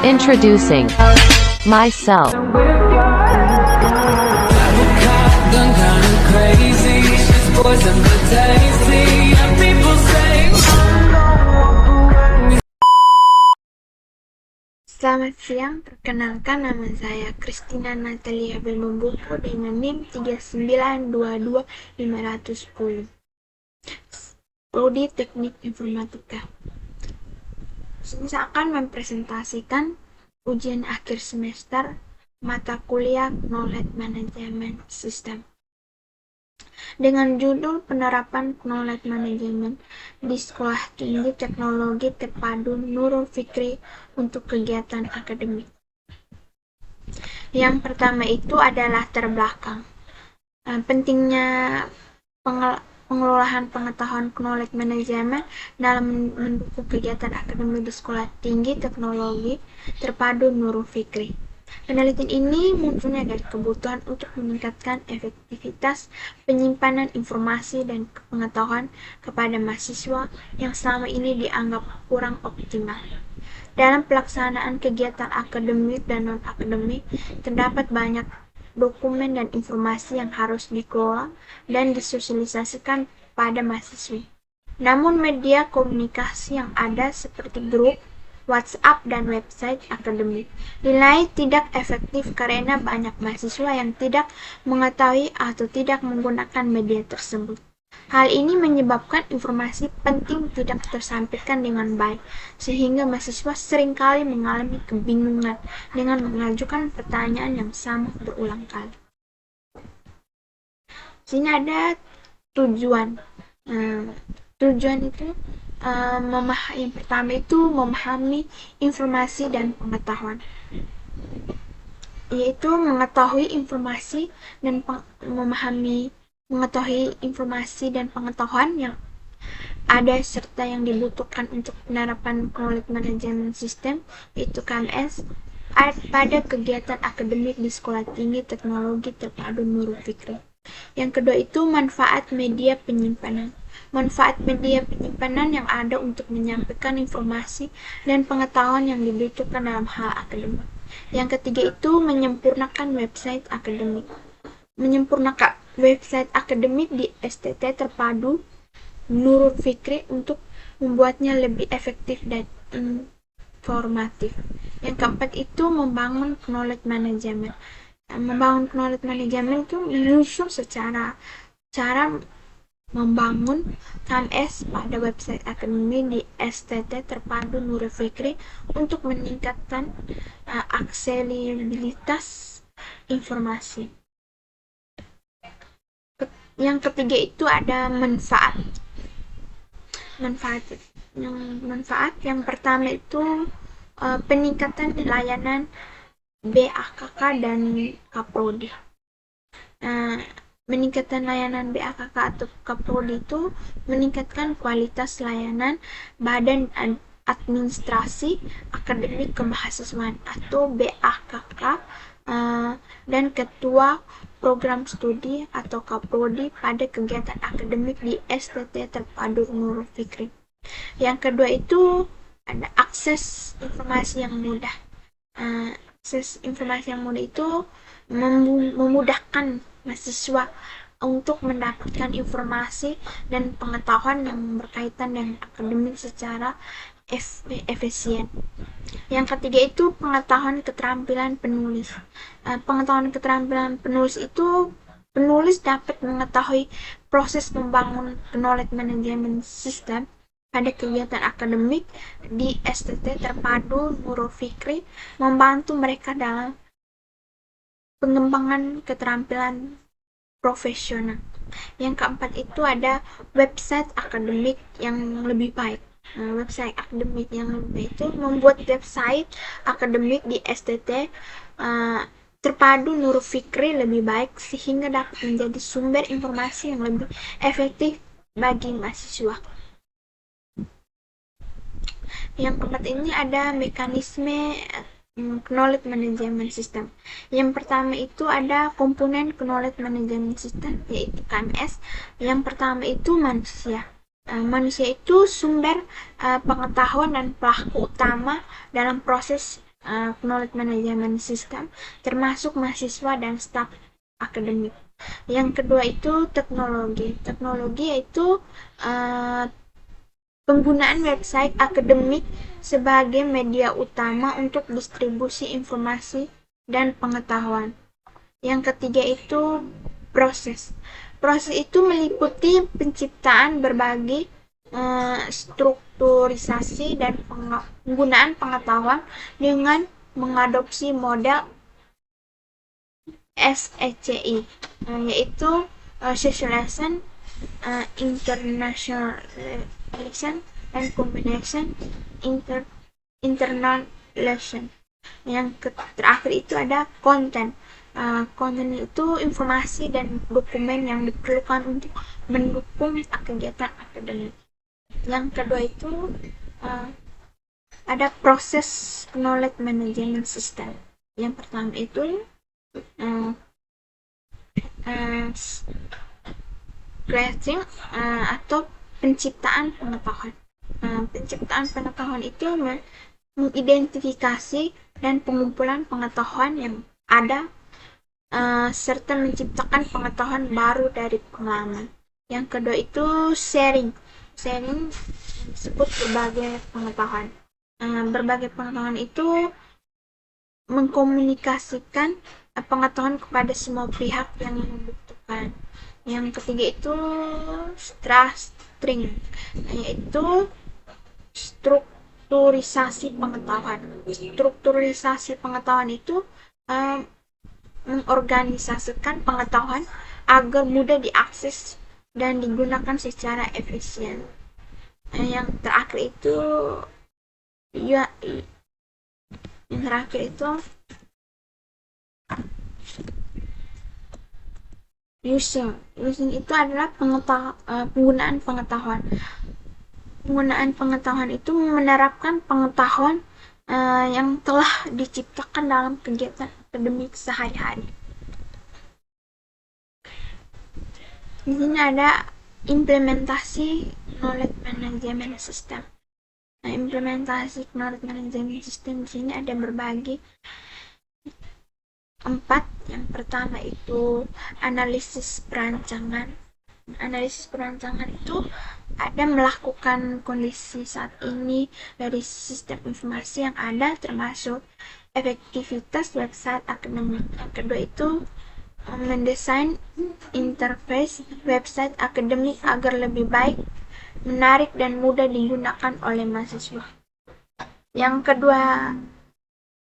Introducing myself. Selamat siang, perkenalkan nama saya Christina Natalia Belmembuku dengan NIM 3922510. Prodi Teknik Informatika. Saya akan mempresentasikan ujian akhir semester mata kuliah Knowledge Management System dengan judul penerapan Knowledge Management di Sekolah Tinggi Teknologi Terpadu Nurul Fikri untuk kegiatan akademik. Yang pertama itu adalah latar belakang. Pentingnya pengelolaan pengetahuan knowledge management dalam mendukung kegiatan akademik di Sekolah Tinggi Teknologi Terpadu Nurul Fikri. Penelitian ini munculnya dari kebutuhan untuk meningkatkan efektivitas penyimpanan informasi dan pengetahuan kepada mahasiswa yang selama ini dianggap kurang optimal. Dalam pelaksanaan kegiatan akademik dan non-akademik, terdapat banyak dokumen dan informasi yang harus dikelola dan disosialisasikan pada mahasiswa. Namun media komunikasi yang ada seperti grup, WhatsApp, dan website akademik dinilai tidak efektif karena banyak mahasiswa yang tidak mengetahui atau tidak menggunakan media tersebut. Hal ini menyebabkan informasi penting tidak tersampaikan dengan baik, sehingga mahasiswa seringkali mengalami kebingungan dengan mengajukan pertanyaan yang sama berulang kali. Sini ada tujuan. Tujuan itu yang pertama itu memahami informasi dan pengetahuan, yaitu mengetahui informasi dan mengetahui informasi dan pengetahuan yang ada serta yang dibutuhkan untuk penerapan Knowledge Management System, yaitu KMS, pada kegiatan akademik di Sekolah Tinggi Teknologi Terpadu Nurul Fikri. Yang kedua itu manfaat media penyimpanan. Manfaat media penyimpanan yang ada untuk menyampaikan informasi dan pengetahuan yang dibutuhkan dalam hal akademik. Yang ketiga itu menyempurnakan website akademik. Menyempurnakan website akademik di STT Terpadu Nurul Fikri untuk membuatnya lebih efektif dan informatif. Yang keempat itu membangun knowledge management. Membangun knowledge management itu menyusun cara membangun KMS pada website akademik di STT Terpadu Nurul Fikri untuk meningkatkan aksesibilitas informasi. Yang ketiga itu ada manfaat. Yang pertama itu peningkatan layanan BAKK dan Kaprodi. Meningkatkan layanan BAKK atau Kaprodi itu meningkatkan kualitas layanan Badan Administrasi Akademik Kemahasiswaan atau BAKK dan Ketua Program Studi atau Kaprodi pada kegiatan akademik di STT Terpadu Nurul Fikri. Yang kedua itu ada akses informasi yang mudah. Akses informasi yang mudah itu memudahkan mahasiswa untuk mendapatkan informasi dan pengetahuan yang berkaitan dengan akademik secara efisien. Yang ketiga itu pengetahuan keterampilan penulis. Pengetahuan keterampilan penulis itu penulis dapat mengetahui proses membangun knowledge management system pada kegiatan akademik di STT Terpadu Nurul Fikri, membantu mereka dalam pengembangan keterampilan profesional. Yang keempat itu ada website akademik yang lebih baik. Website akademik yang lebih baik itu membuat website akademik di STT Terpadu Nurul Fikri lebih baik sehingga dapat menjadi sumber informasi yang lebih efektif bagi mahasiswa. Yang keempat ini ada mekanisme Knowledge Management System. Yang pertama itu ada komponen Knowledge Management System, yaitu KMS. Yang pertama itu manusia. Manusia itu sumber pengetahuan dan pelaku utama dalam proses knowledge management system, termasuk mahasiswa dan staf akademik. Yang kedua itu teknologi. Teknologi yaitu penggunaan website akademik sebagai media utama untuk distribusi informasi dan pengetahuan. Yang ketiga itu proses. Proses itu meliputi penciptaan berbagai strukturisasi dan penggunaan pengetahuan dengan mengadopsi model SECI, yaitu Socialization, Internationalization, and Combination Internationalization. Yang terakhir itu ada konten. Konten itu informasi dan dokumen yang diperlukan untuk mendukung kegiatan akademik. Yang kedua itu ada proses knowledge management system. Yang pertama itu creating atau penciptaan pengetahuan. Penciptaan pengetahuan itu mengidentifikasi dan pengumpulan pengetahuan yang ada serta menciptakan pengetahuan baru dari pengalaman. Yang kedua itu sharing. Sharing disebut berbagai pengetahuan. Berbagai pengetahuan itu mengkomunikasikan pengetahuan kepada semua pihak yang membutuhkan. Yang ketiga itu structuring, yaitu strukturisasi pengetahuan. Strukturisasi pengetahuan itu mengorganisasikan pengetahuan agar mudah diakses dan digunakan secara efisien. Yang terakhir itu using itu adalah penggunaan pengetahuan. Penggunaan pengetahuan itu menerapkan pengetahuan yang telah diciptakan dalam kegiatan akademik sehari-hari. Di sini ada implementasi knowledge management system. Implementasi knowledge management system di sini ada berbagi 4. Yang pertama itu analisis perancangan. Analisis perancangan itu ada melakukan kondisi saat ini dari sistem informasi yang ada, termasuk efektivitas website akademik. Yang kedua itu mendesain interface website akademik agar lebih baik, menarik, dan mudah digunakan oleh mahasiswa. Yang kedua,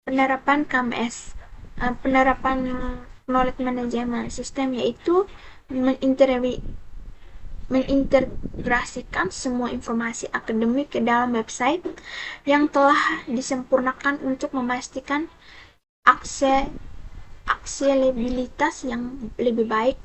penerapan KMS. Penerapan knowledge management system yaitu mengintegrasikan semua informasi akademik ke dalam website yang telah disempurnakan untuk memastikan aksesibilitas yang lebih baik.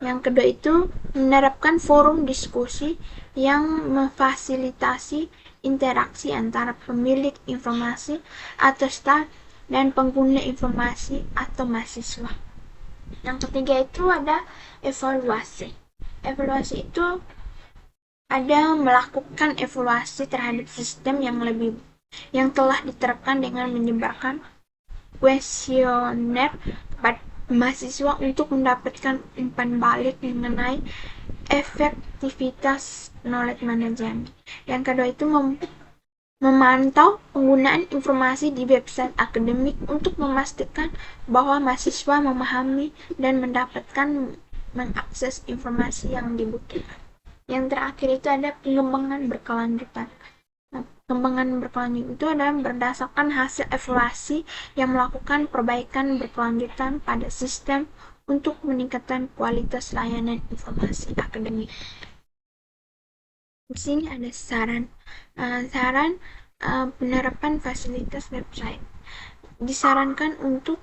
Yang kedua itu menerapkan forum diskusi yang memfasilitasi interaksi antara pemilik informasi atau staf dan pengguna informasi atau mahasiswa. Yang ketiga itu ada evaluasi. Evaluasi itu ada melakukan evaluasi terhadap sistem yang telah diterapkan dengan menyebarkan kuesioner kepada mahasiswa untuk mendapatkan umpan balik mengenai efektivitas knowledge management. Yang kedua itu memantau penggunaan informasi di website akademik untuk memastikan bahwa mahasiswa memahami dan mengakses informasi yang dibutuhkan. Yang terakhir itu ada pengembangan berkelanjutan. Pengembangan berkelanjutan itu adalah berdasarkan hasil evaluasi yang melakukan perbaikan berkelanjutan pada sistem untuk meningkatkan kualitas layanan informasi akademik. Di sini ada saran penerapan fasilitas website. Disarankan untuk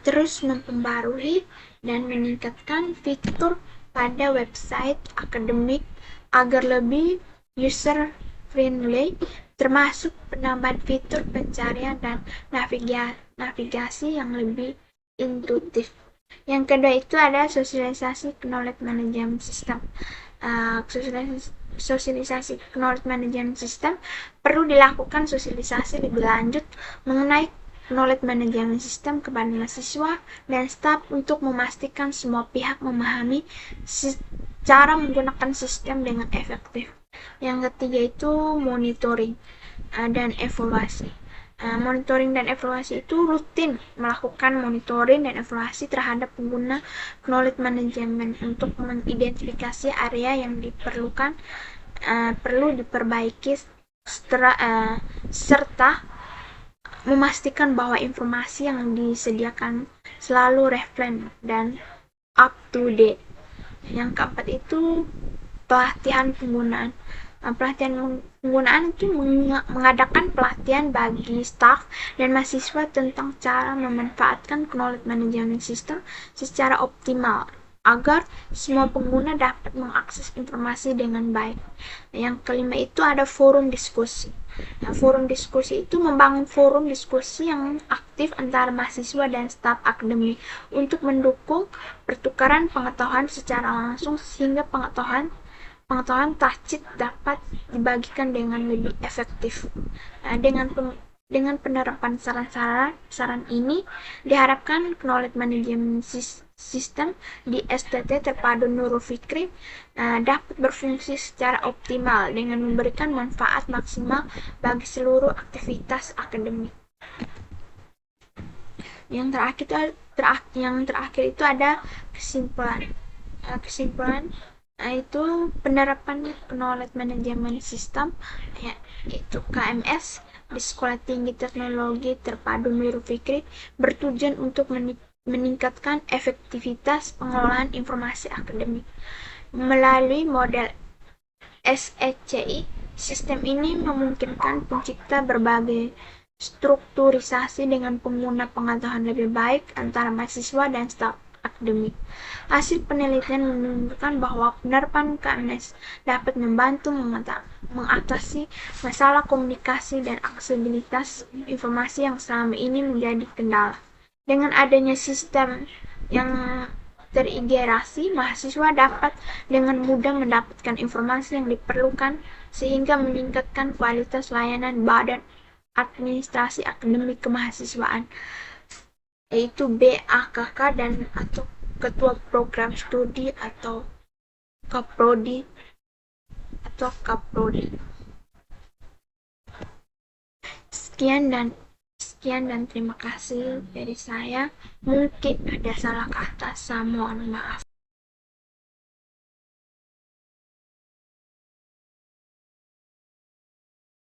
terus memperbarui dan meningkatkan fitur pada website akademik agar lebih user friendly, termasuk penambahan fitur pencarian dan navigasi yang lebih intuitif. Yang kedua itu ada sosialisasi knowledge management system. sosialisasi knowledge management system, perlu dilakukan sosialisasi lebih lanjut mengenai knowledge management system kepada mahasiswa dan staf untuk memastikan semua pihak memahami cara menggunakan sistem dengan efektif. Yang ketiga itu monitoring dan evaluasi. Monitoring dan evaluasi itu rutin melakukan monitoring dan evaluasi terhadap pengguna knowledge management untuk mengidentifikasi area yang diperlukan perlu diperbaiki serta memastikan bahwa informasi yang disediakan selalu relevan dan up to date. Yang keempat itu pelatihan penggunaan. Penggunaan itu mengadakan pelatihan bagi staf dan mahasiswa tentang cara memanfaatkan knowledge management system secara optimal agar semua pengguna dapat mengakses informasi dengan baik. Yang kelima itu ada forum diskusi. Forum diskusi itu membangun forum diskusi yang aktif antara mahasiswa dan staf akademik untuk mendukung pertukaran pengetahuan secara langsung sehingga pengetahuan tacit dapat dibagikan dengan lebih efektif. Dengan penerapan saran ini diharapkan knowledge management system di STT terpadu Nurul Fikri dapat berfungsi secara optimal dengan memberikan manfaat maksimal bagi seluruh aktivitas akademik. Yang terakhir itu ada kesimpulan itu penerapan knowledge management system yaitu KMS di Sekolah Tinggi Teknologi Terpadu Nurul Fikri bertujuan untuk meningkatkan efektivitas pengelolaan informasi akademik melalui model SECI. Sistem ini memungkinkan pencipta berbagai strukturisasi dengan pengguna pengetahuan lebih baik antara mahasiswa dan staf akademik. Hasil penelitian menunjukkan bahwa penerapan KMS dapat membantu mengatasi masalah komunikasi dan aksesibilitas informasi yang selama ini menjadi kendala. Dengan adanya sistem yang terintegrasi, mahasiswa dapat dengan mudah mendapatkan informasi yang diperlukan sehingga meningkatkan kualitas layanan badan administrasi akademik kemahasiswaan, yaitu BAKK dan atau ketua program studi atau Kaprodi. Sekian dan terima kasih dari saya. Mungkin ada salah kata, saya mohon maaf.